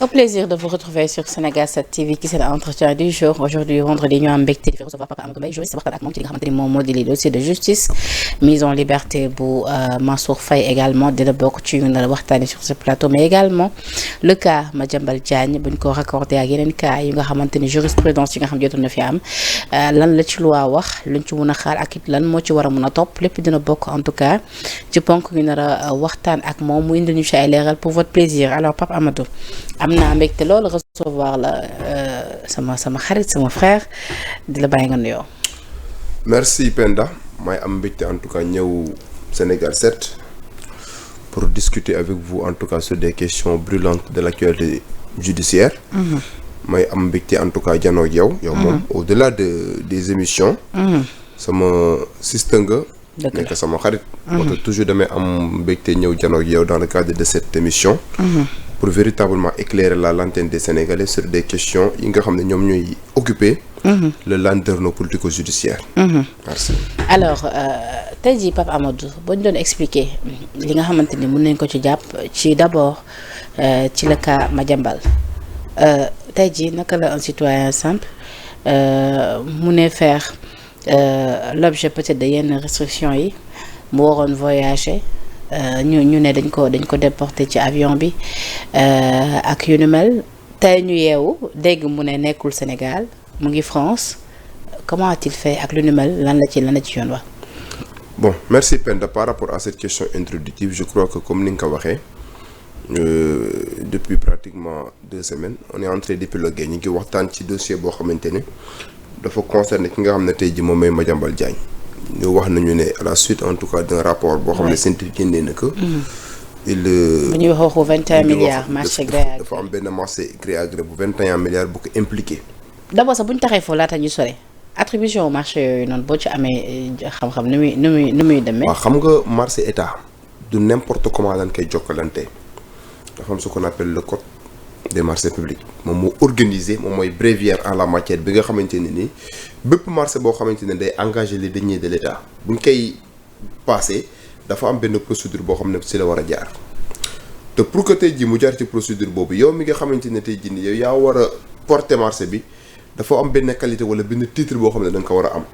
Au plaisir de vous retrouver sur Sénégal 7 TV ci seen entretien du jour aujourd'hui vendredi ñu am mbégte di fi recevoir Papa Amadou Mbaye juriste waxtaan ak moom ci li nga xamante ni moom moo di les dossiers de justice mise en liberté bu Mansour Faye également dina bokk ci ñu nar a waxtaanee sur ce plateau mais également le cas Madiambal Diagne buñ ko raccordé ak yeneen cas yi nga xamante ni jurisprudence yi nga xam jotoon na fi am lan la ci loi wax luñ ci mën a xaar ak it lan moo ci war a mën a topp lépp dina bokk en tout cas ci ponk ñu nar a waxtaan ak moom mu indi ñu ci ay leeral pour votre plaisir alors Papa Amadou am naa mbégte loolu recevoir la sama xarit sama frère di la bàyyi nga nuyoo. merci Penda may am mbégte en tout cas ñëw Sénégal 7 pour discuter avec vous en tout cas sur des questions brûlantes de l'actualité judiciaire. may am mbégte en tout cas janoo ak yow moom au-delà des émissions. sama sister nga. nekk sama xarit. moo tax toujours damay am mbégte ñëw janoo ak yow dans le cadre de cette émission. pour véritablement éclairer la lanterne des Sénégalais sur des questions yi nga xam ne ñoom ñooy occuper le landerneau politico-judiciaire. Merci. Alors tey jii Pape Amadou boo ñu doon expliquer li nga xamante ni mën nañ ko ci jàpp ci d'abord ci le cas Madiambal tey jii naka la un citoyen simple mu ne faire l'objet peut-être de yenn restrictions yi mu waroon voyager. ñu ne dañ ko déporté ci avion bi ak yu nu mel tey ñu yeewu dégg mu ne nekkul Sénégal mu ngi France comment a-t-il fait ak lu nu mel lan la ci yoon wax. Bon merci Penda par rapport à cette question introductive je crois que comme ni nga ko waxee depuis pratiquement 2 semaines on est en train d'épiloguer ñu ngi waxtaan ci dossier boo xamante ne dafa concerné ki nga xam ne tey ji moom mooy Madiambal Diagne. ñu wax nañu ne à la suite en tout cas d'un rapport boo xam ne scientifique génnee na ko il bu ñuy wax waxu 21 milliards marché gré à gré dafa am benn marché gré à gré bu 21 milliards bu ko impliqué. d'abord sax bu ñu taxee foofu laata ñu sore attribution marché yooyu noonu boo ci amee xam-xam nu muy demee. waaw xam nga marché état du n'importe comment dañ koy jokkalante dafa am ce qu'on appelle le code des marchés publics moom moo organisé moom mooy bréviaire en la matière bi nga xamante ne nii bépp marché boo xamante ne day engager les deniers de l'État buñ koy passé dafa am benn procédure boo xam ne ci la war a jaar te pour que tey jii mu jaar ci procédure boobu yow mi nga xamante ne tey jii nii yow yaa war a porter marché bi dafa am benn qualité wala benn titre boo xam ne da nga ko war a am.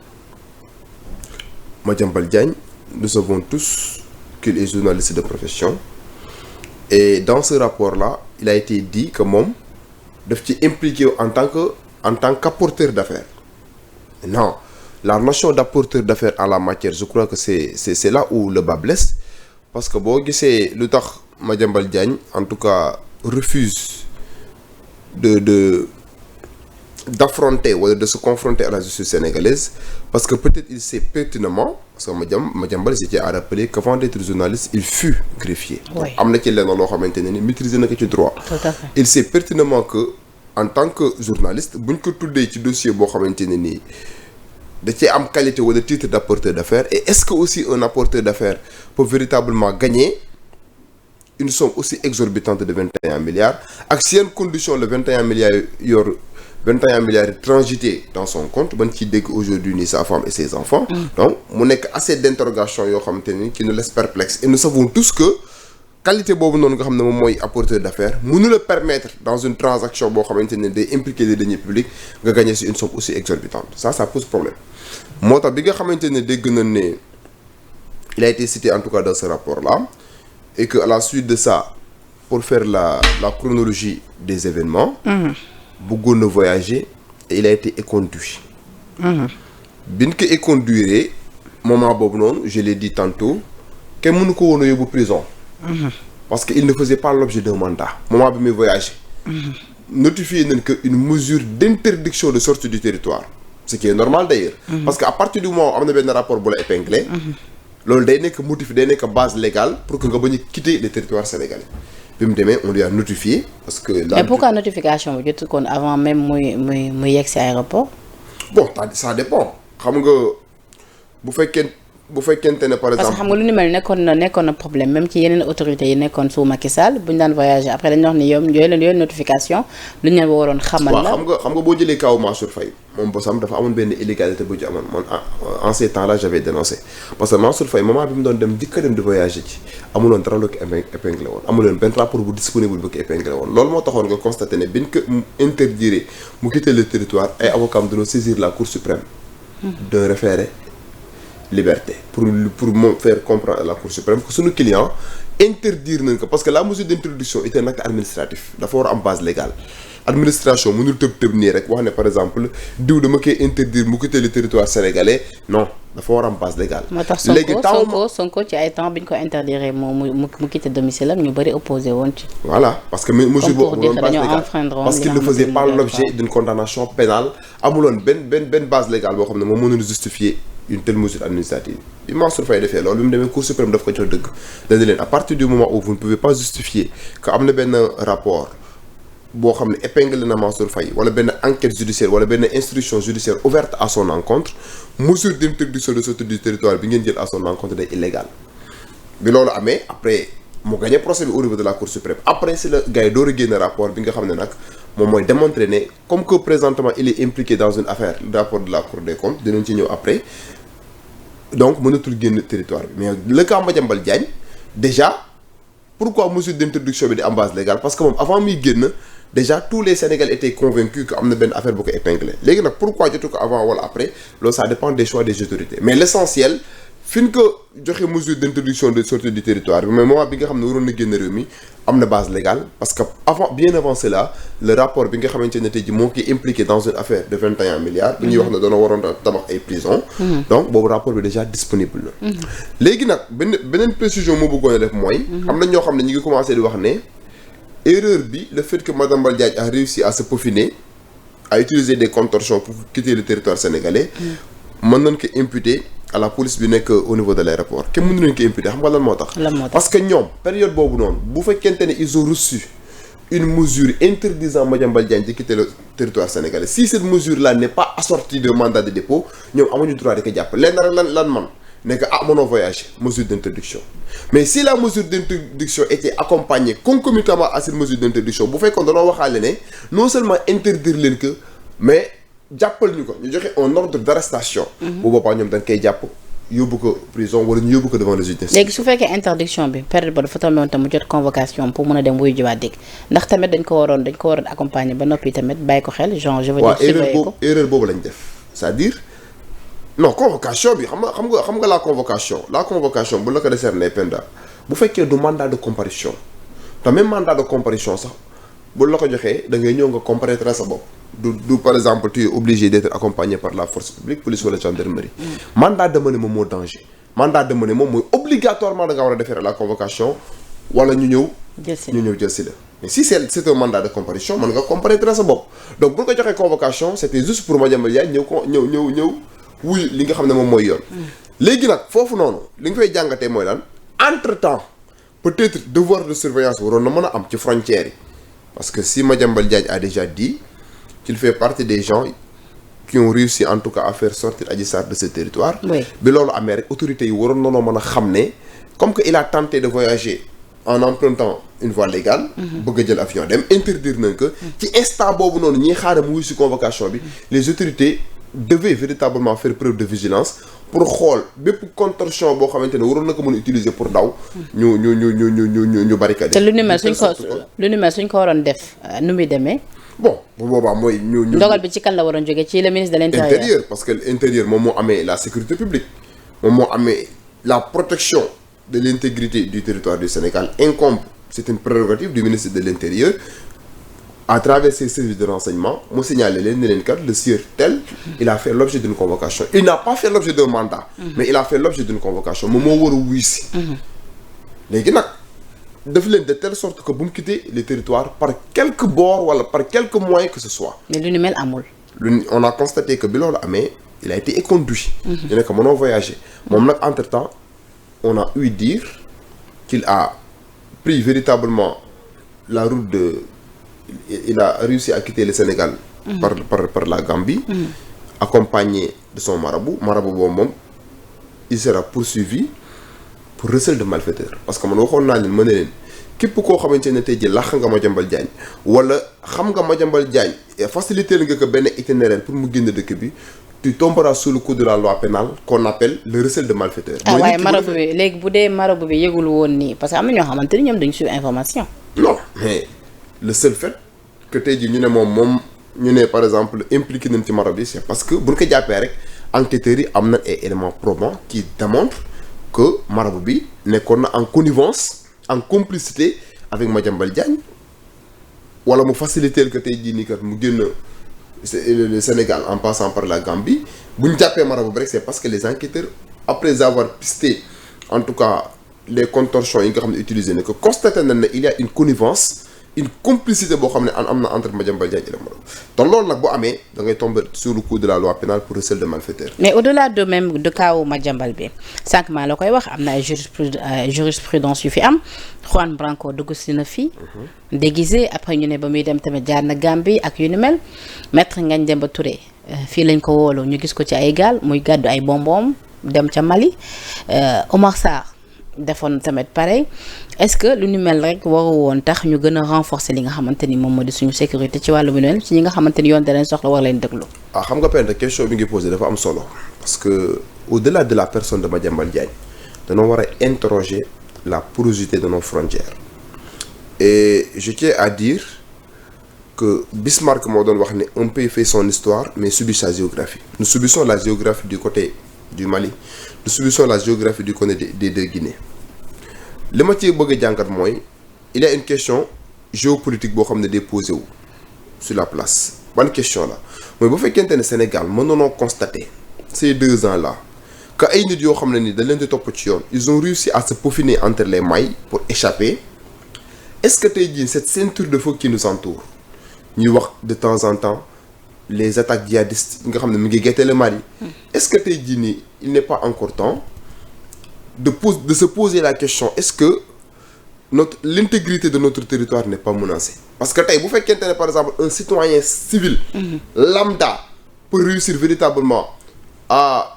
Madiambal Diagne nous savons tous qu'il est journaliste de profession et dans ce rapport-là il a été dit que moom daf ci impliqué en tant qu'apporteur d'affaires. Non, la notion d'apporteur d'affaires en la matière je crois que c'est là où le bas blesse parce que boo gisee lu tax Madiambal Diagne en tout cas refuse d'affronter wala de se confronter à la justice sénégalaise parce que peut-être il sait pertinemment parce que Madiambal c'était à rappeler qu'avant d'être journaliste il fut greffier. am na ci lenn loo xamante ne ni maîtriser na ko ci droit. Tout à fait. Il sait pertinemment que en tant que journaliste buñ ko tuddee ci dossier boo xamante ne nii da cee am qualité wala titre d'apporteur d'affaires et est-ce que aussi un apporteur d'affaires peut véritablement gagner une somme aussi exorbitante de 21 milliards ak si yenn condition le 21 milliards yor 21 milliards yi transité dans son compte ban ciy dégg aujourd'hui ni sa femme et ses enfants. Donc mu nekk assez d'interrogations yoo xamante ne qui nous laisse perplexes et nous savons tous que qualité boobu noonu nga xam ne moom mooy apporteur d'affaires mënu la permettre dans une transaction boo xamante ne day impliquer les deniers publics nga gagner ci une somme aussi exorbitante ça pose problème moo tax bi nga xamante ne dégg na ne il a été cité en tout cas dans ce rapport-là et que à la suite de ça pour faire la chronologie des événements bëggoon na voyager et il a été éconduit biñ ko éconduire moment boobu noonu je l'ai dit tantôt kenn mënu ko woon a yóbbu prison parce que il ne faisait pas l'objet d'un mandat moment bi muy voyager notifié nañ que une mesure d'interdiction de sortie du territoire ce qui est normal d'ailleurs parce que à partir du moment am na benn rapport bu la épinglé loolu day nekk motif day nekk base légale pour que nga bañ a quitter le territoire sénégalais bi mu demee on lui a notifié parce que mais pourquoi notification bi jotul kon avant même muy yegg si aéroport bon ça dépend xam nga bu fekkee bu fekkente ne par exemple. parce que xam nga lu ni mel nekkoon na problème même ci yeneen autorités yi nekkoon sous Macky Sall bu ñu daan voyager après dañu wax ni yooyu notification lu ñu leen waroon xamal la. waaw xam nga boo jëlee kaw Mansour Faye moom bosam dafa amoon benn illégalité bu ci amoon man en ces temps là j'avais dénoncé parce que Mansour Faye moment bi mu doon dem njëkk a dem di voyager ci amuloon dara lu ko épinglé woon amuloon benn rapport bu disponible bu ko épinglé woon loolu moo taxoon nga constaté ne biñ ko interdire mu quitter le territoire ay avocats dañoo saisir la Cour suprême d'un référé liberté pour moom faire comprendre à la Cour suprême que suñu client interdire nañ ko parce que la mesure d'introduction est un acte administratif dafa war a am base légale administration mënul tëb nii rek wax ne par exemple diw dama koy interdire mu quitter le territoire sénégalais non dafa war a am base légale. moo tax Sonko ci ay temps bi ñu ko interdire mu quitter domicile am ñu bëri opposé woon ci. voilà parce que mesure boobu amuloon base légale parce qu'il ne faisait pas l'objet d'une condamnation pénale amuloon benn base légale boo xam ne moom mënul justifier une telle mesure administrative bi Mansour Faye defee loolu bi mu demee Cour suprême daf ko jox dëgg dañu leen à partir du moment où vous ne pouvez pas justifier que am na benn rapport boo xam ne épinglé na Mansour Faye wala benn enquête judiciaire wala benn instruction judiciaire ouverte à son encontre mesure d'interdiction de sortie du territoire bi ngeen jël à son encontre day illégal bi loolu amee après mu gagné procès bi au niveau de la Cour suprême après si la gars yi door a génn rapport bi nga xam ne nag moom mooy démontrer ne comme que présentement il est impliqué dans une affaire le rapport de la Cour des comptes dinañ ci ñëw après donc mënatul génn territoire bi mais le cas Madiambal Diagne déjà pourquoi mesure d'introduction bi di am base légale parce que moom avant muy génn déjà tous les Sénégalais étaient convaincus que am na benn affaire bu ko épinglé léegi nag pourquoi jotu ko avant wala après loolu ça dépend des choix des autorités mais l'essentiel fi ñu ko joxe mesure d'introduction de sortie du territoire bi mais moment bi nga xam ne waroon na génn réew mi am na base légale parce que bien avant cela le rapport bi nga xamante ne tey ji moo ki impliqué dans une affaire de 21 milliards bi ñuy wax ne doona waroon tabax ay prison donc boobu rapport bi déjà disponible na léegi nag beneen précision moo bëggoon a def mooy am na ñoo xam ne ñu ngi commencé di wax ne erreur bi le fait que Madiambal Diagne a réussi à se peaufiner à utiliser des contorsions pour quitter le territoire sénégalais mën nañ ko imputer à la police bi nekk au niveau de l'aéroport kenn mënu leen ko imputer xam nga lan moo tax parce que ñoom période boobu noonu bu fekkente ne ils ont reçu une mesure interdisant Madiambal Diagne de quitter le territoire sénégalais si cette mesure là n'est pas assortie de mandat de dépôt ñoom amuñu droit di ko jàpp lenn rek lan man nekk mënoo voyager mesure d'interdiction mais si la mesure d'interdiction était accompagnée concomitamment à cette mesure d'interdiction bu fekkoon dañoo waxaale ne non seulement interdire leen que mais jàppal ñu ko ñu joxe un ordre d'arrestation bu boobaa ñoom dañ koy jàpp yóbbu ko prison wala ñu yóbbu ko devant le juge d'instruction. léegi su fekkee interdiction bi période ba dafa tombé woon tam mu jot convocation pour mën a dem wuyu jiwaat dégg ndax tamit dañ ko waroon accompagner ba noppi tamit bàyyi ko xel genre je veux dire surveiller ko erreur boobu lañ def c'est-à-dire non convocation bi xam nga la convocation bu la ko décerné Penda bu fekkee du mandat de comparution te même mandat de comparution sax bu la ko joxee da ngay ñëw nga comparaître sa bopp du par exemple tu es obligé d'être accompagné par la force publique police wala gendarmerie mandat d'amener moom moo danger mandat d'amener moom mooy obligatoirement da nga war a defee la convocation wala ñu ñëw jël si la mais si c'est un mandat de comparution mën nga comparaître sa bopp donc bu ko joxee convocation c'était juste pour Madiambal Diagne ñëw wuy li nga xam ne moom mooy yoon léegi nag foofu noonu li nga fay jàngatee mooy lan entre temps peut-être devoir de surveillance waroon na mën a am ci frontières yi parce que si Madiambal Diagne a déjà dit qu'il fait partie des gens qui ont réussi en tout cas à faire sortir Adji Sarr de ce territoire bi loolu amee rek autorités yi waroon nanoo mën a xam ne comme que il a tenté de voyager en empruntant une voie légale bëgg a jël avion dem interdire nañ que ci instant boobu noonu ñiy xaaral mu wuy si convocation bi les autorités devaient véritablement faire preuve de vigilance pour xool bépp contorsion boo xamante ne waroon na ko mën a utiliser pour daw ñu barricade. te lu ni mel suñ ko waroon def nu muy demee. bon bu boobaa mooy ñu. ndogal bi ci kan la waroon jógee ci le ministre de l'intérieur. intérieur parce que l'intérieur moom moo amee la sécurité publique moom moo amee la protection de l'intégrité du territoire du Sénégal incombe c'est une prérogative du ministre de l'intérieur. À travers ses services de renseignement mu signalé leen ne leen kat le sieur tel il a fait l'objet d'une convocation il n'a pas fait l'objet d'un mandat mais il a fait l'objet d'une convocation moom moo war a wuy si léegi nag daf leen de telle sorte que bu mu quitter le territoire par quelque bord wala par quelque moyen que ce soit mais lu ni mel amul on a constaté que bi loolu amee il a été éconduit ñu ne ko mënoo voyager moom nag entre temps on a ouï dire qu'il a pris véritablement la route de il a réussi à quitter le Sénégal par la Gambie accompagné de son marabout boobu moom il sera poursuivi pour recel de malfaiteur parce que man waxoon naa leen ma ne leen képp koo xamante ne tey jii làq nga Madiambal Diagne wala xam nga Madiambal Diagne faciliter nga ko benn itinéraire pour mu génn dëkk bi tu tomberas sous le coup de la loi pénale qu'on appelle le recel de malfaiteur. waaye marabu bi léegi bu dee marabu bi yëgul woon nii parce que am na ñoo xamante ni ñoom dañu suivre information. non mais le seul fait que tey jii ñu ne moom ñu ne par exemple impliqué nañ ci marabu bi c'est parce que buñ ko jàppee rek enquêteurs yi am na ay éléments probants qui démontrent que marabu bi nekkoon na en connivence en complicité avec Madiambal Diagne wala mu faciliter que tey jii nii kat mu génn le Sénégal en passant par la Gambie bu ñu jàppee marabu bi rek c'est parce que les enquêteurs après avoir pisté en tout cas les contorsions yi nga xam ne utilisé na que constaté nañ ne il y a une connivence une complicité boo xam ne am na entre Madiambal Diagne et le marabout te loolu nag boo amee da ngay tomber sur le coup de la loi pénale pour recel de malfaiteur. mais au-delà de même de kaawu Madiambal bi sànq maa la koy wax am na ay jurisprudence yu fi am Juan Branco dugg si na fii. déguisé après ñu ne ba muy dem tamit jaar na Gambie ak yu ni mel maître Ngagne Demba Touré fii lañ ko woolu ñu gis ko ci ay gaal muy gàddu ay bonbon dem ca Mali Omar Sarr defoon tamit pareil est-ce que lu ni mel rek waru woon tax ñu gën a renforcer li nga xamante ni moom moo di suñu sécurité ci wàllu bu mel ci ñi nga xamante ni yoon da leen soxla war leen déglu. xam nga Penda question bi ngi posé dafa am solo parce que au-delà de la personne de Madiambal Diagne dañoo war a interroger la porosité de nos frontières et je tiens à dire que Bismarck moo doon wax ne un pays fait son histoire mais subit sa géographie. Nous subissons la géographie du côté du Mali nous subissons la géographie du côté des deux Guinées li ma ci bëgg a jàngat mooy il y a une question géopolitique boo xam ne day posé wu sur la place ban question la mooy bu fekkente ne Sénégal mënoonoo constater ces 2 ans là que ay nit yoo xam ne ni dañ leen di topp ci yoon ils ont réussi à se peaufiner entre les mailles pour échapper est-ce que tey jii cette ceinture de feu qui nous entoure ñuy wax de temps en temps les attaques djihadistes nga xam ne mu ngi guetter le Mali est-ce que tey jii nii il n'est pas encore temps de se poser la question est-ce que l'intégrité de notre territoire n'est pas menacée parce que tey bu fekkente ne par exemple un citoyen civil lambda peut réussir véritablement à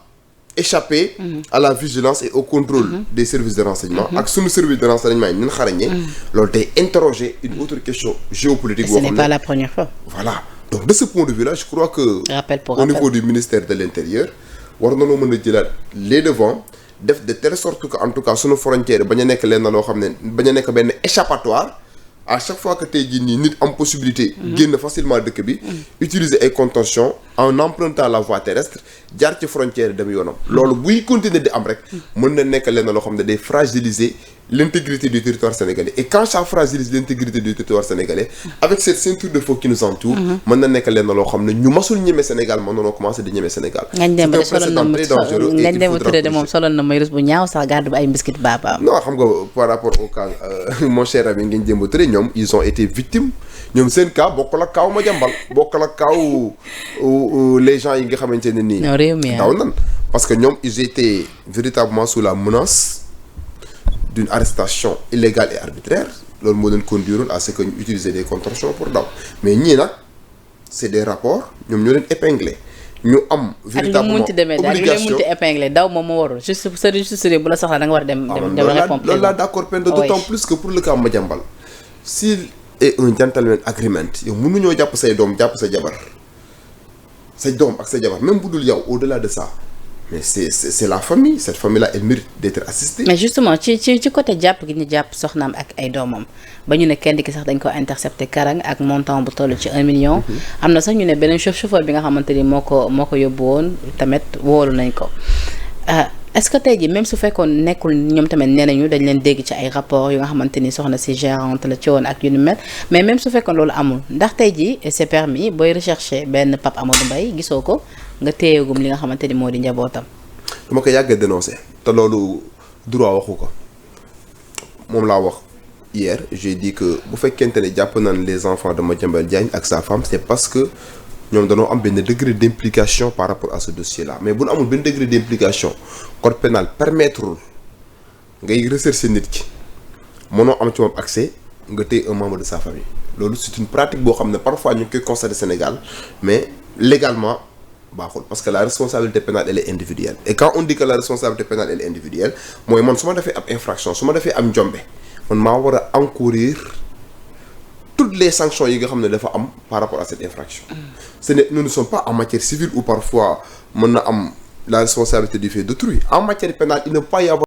échapper à la vigilance et au contrôle des services de renseignement ak suñu service de renseignement yi ñun xarañee loolu day interroger une autre question géopolitique boo xam ne ce n'est pas la première fois voilà donc de ce point de vue là je crois que au niveau du ministère de l'intérieur war nañoo mën a jëlaat les devants def de telle sorte que en tout cas suñu frontière bañ a nekk leen na loo xam ne bañ a nekk benn échappatoire à chaque fois que tey jii nii nit am possibilité génn facilement dëkk bi utiliser ay contorsions en empruntant la voie terrestre jaar ci frontière dem yoonam loolu buy continuer di am rek mën na nekk leen na loo xam ne day fragiliser l'intégrité du territoire sénégalais et quand ça fragilise l'intégrité du territoire sénégalais avec cette ceinture de feu qui nous entoure mën na nekk leen na loo xam ne ñu masul ñeme Sénégal mën nañoo commencé di ñeme Sénégal Ngagne Demba Touré de moom soloon na mayrus bu ñaaw sax gàddu ba ay mbiskit baabaam non xam nga par rapport au cas mon cher ami Ngagne Demba Touré ñoom ils ont été victimes ñoom seen cas bokkul ak kaaw Madiambal bokkul ak kaaw les gens yi nga xamante ne nii daw nan parce que ñoom ils étaient véritablement sous la menace d'une arrestation illégale et arbitraire loolu moo leen conduire à ce que ñu utiliser des contorsions pour daw mais ñii nag c'est des rapports ñoom ñoo leen épinglé ñu am véritablement obligation munti épinglé daw moom moo warul juste bu la soxla da nga war a dem répondre loolu laa d'accord peine d'autant plus que pour le cas Madiambal s'il est un gentleman agreement yow mënuñoo jàpp say doom jàpp sa jabar say doom ak sa jabar même bu dul yow au-delà de ça mais c'est la famille cette famille-là elle mérite d'être assistée. mais justement ci côté jàpp gi ñu jàpp soxnaam ak ay doomam ba ñu ne kenn ki sax dañ ko intercepté karang ak montant bu toll ci 1 million. am na sax ñu ne beneen chauffeur bi nga xamante ni moo ko yóbbu woon tamit wóolu nañ ko est-ce que tey jii même su fekkoon nekkul ñoom tamit nee nañu dañ leen dégg ci ay rapports yu nga xamante ni soxna si gérante la ci woon ak yu ni mel mais même su fekkoon loolu amul ndax tey jii c'est permis booy rechercher benn Pape Amadou Mbaye gisoo ko nga téyegum li nga xamante ni moo di njabootam. dama ko yàgg a dénoncer te loolu droit waxu ko moom laa wax hier j'ai dit que bu fekkente ne jàpp nañ les enfants de Madiambal Diagne ak sa femme c'est parce que ñoom dañoo am benn degré d'implication par rapport à ce dossier-là mais bu nu amul benn degré d'implication code pénal permettre ngay rechercher nit ki mënoo am ci moom accès nga téye un membre de sa famille loolu c'est une pratique boo xam ne parfois ñu ngi koy constater Sénégal mais légalement baaxul parce que la responsabilité pénale elle est individuelle et quand on dit que la responsabilité pénale elle est individuelle mooy man su ma defee ab infraction su ma defee am njombe man maa war a encourir toutes les sanctions yi nga xam ne dafa am par rapport à cette infraction. Nous ne sommes pas en matière civile où parfois mën na am la responsabilité du fait d'autrui en matière pénale il ne peut pas y avoir